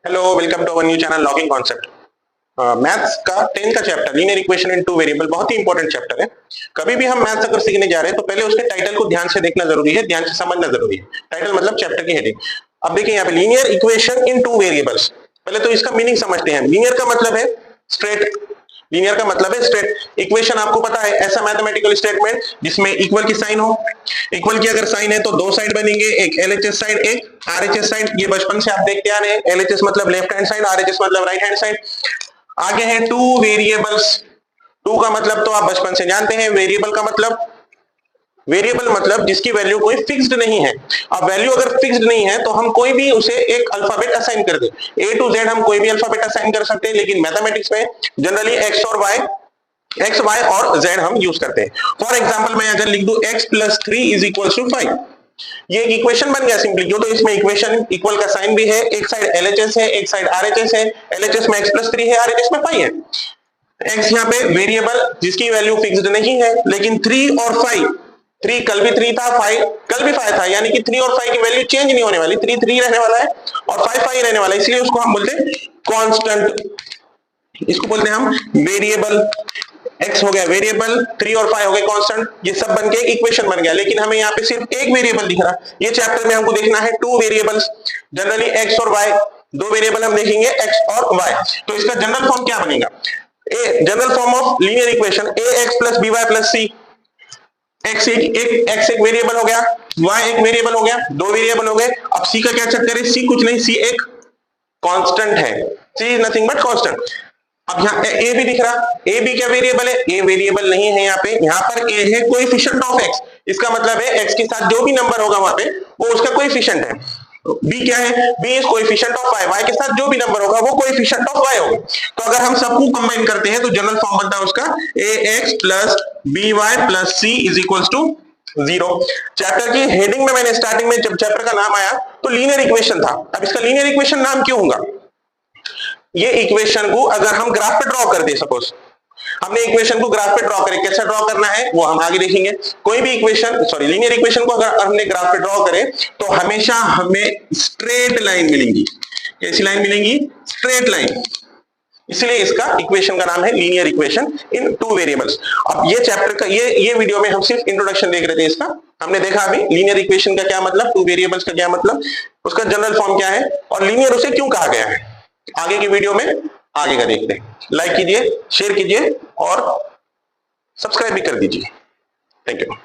Hello, welcome to our new channel logging concept. Maths का 10th का chapter linear equation in two variable बहुत ही important chapter है। कभी भी हम मैथ्स अगर सीखने जा रहे हैं तो पहले उसके टाइटल को ध्यान से देखना जरूरी है, ध्यान से समझना जरूरी है। टाइटल मतलब चैप्टर की हेडिंग। अब देखिए यहाँ पे linear equation in two variables, पहले तो इसका मीनिंग समझते हैं। लीनियर का मतलब है स्ट्रेट, लीनियर का मतलब है स्ट्रेट। इक्वेशन आपको पता है ऐसा मैथमेटिकल स्टेटमेंट जिसमें इक्वल की साइन हो। इक्वल की अगर साइन है तो दो साइड बनेंगे, एक एलएचएस साइड एक आरएचएस साइड। ये बचपन से आप देखते आ रहे हैं, एलएचएस मतलब लेफ्ट हैंड साइड, आरएचएस मतलब राइट हैंड साइड। आगे है टू वेरिएबल्स। टू का मतलब तो आप बचपन से जानते हैं। वेरिएबल का मतलब, वेरिएबल मतलब जिसकी वैल्यू कोई फिक्स्ड नहीं है। अब वैल्यू अगर फिक्स्ड नहीं है तो हम कोई भी उसे एक अल्फाबेट असाइन कर दे। ए टू जेड हम कोई भी अल्फाबेट असाइन कर सकते हैं, लेकिन मैथमेटिक्स में जनरली एक्स और वाई, एक्स वाई और जेड हम यूज करते हैं। फॉर एग्जाम्पल मैं अगर लिख दूं x plus 3 is equal to 5, ये एक इक्वेशन बन गया सिंपली। क्यों? तो इसमें इक्वेशन इक्वल का साइन भी है, एक साइड एलएचएस है एक साइड आरएचएस है। एलएचएस में एक्स प्लस 3 है, आरएचएस में 5 है। एक्स यहाँ पे वेरिएबल जिसकी वैल्यू फिक्स्ड नहीं है, लेकिन 3 और 5, 3 कल भी 3 था, 5 कल भी 5 था, यानी कि 3 और 5 की वैल्यू चेंज नहीं होने वाली। 3 3 रहने वाला है और 5 5 रहने वाला है, इसलिए उसको हम बोलते हैं कांस्टेंट। इसको बोलते हैं हम वेरिएबल। एक्स हो गया वेरिएबल, 3 और 5 हो गए कांस्टेंट। ये सब बन के इक्वेशन बन गया, लेकिन हमें यहाँ पे सिर्फ एक वेरिएबल दिख रहा। ये चैप्टर में हमको देखना है टू वेरिएबल्स। जनरली एक्स और वाई, दो वेरिएबल हम देखेंगे एक्स और वाई। तो इसका जनरल फॉर्म क्या बनेगा? A general form of linear equation A X plus B Y plus C. X एक वेरिएबल हो गया, वाई एक वेरिएबल हो गया, दो वेरिएबल हो गए। अब सी का क्या चक्कर है? सी कुछ नहीं, सी एक कांस्टेंट है। सी इज नथिंग बट कांस्टेंट। अब यहाँ ए भी दिख रहा, ए भी क्या वेरिएबल है? ए वेरिएबल नहीं है यहाँ पे। यहाँ पर ए है कोएफिशिएंट ऑफ एक्स, इसका मतलब है एक्स के साथ जो भी नंबर होगा वहां पे वो उसका कोएफिशिएंट है। बी क्या है? B is coefficient of y, y के साथ जो भी नंबर होगा वो कोएफिशिएंट ऑफ वाई होगा। तो अगर हम सबको कंबाइन करते हैं तो जनरल फॉर्म बनता है उसका A X plus B Y plus C is equal to 0। Chapter की हेडिंग में मैंने स्टार्टिंग में जब चैप्टर का नाम आया तो लीनियर इक्वेशन था। अब इसका लीनियर इक्वेशन नाम क्यों होगा? ये इक्वेशन को अगर हम ग्राफ पे ड्रॉ कर दे, सपोज हमने इक्वेशन को ग्राफ पे ड्रॉ करें, कैसे ड्रॉ करना है वो हम आगे देखेंगे। कोई भी इक्वेशन, सॉरी लीनियर इक्वेशन को अगर हमने ग्राफ पे ड्रॉ करें तो हमेशा हमें स्ट्रेट लाइन मिलेंगी। कैसी लाइन मिलेंगी? Straight line. इसलिए इसका इक्वेशन का नाम है linear equation in two variables. अब ये चैप्टर का ये वीडियो में हम सिर्फ इंट्रोडक्शन देख रहे थे इसका। हमने देखा अभी लीनियर इक्वेशन का क्या मतलब, टू वेरिएबल्स का क्या मतलब, उसका जनरल फॉर्म क्या है और लीनियर उसे क्यों कहा गया है। आगे की वीडियो में आगे का देखते हैं। लाइक कीजिए, शेयर कीजिए और सब्सक्राइब भी कर दीजिए। Thank you.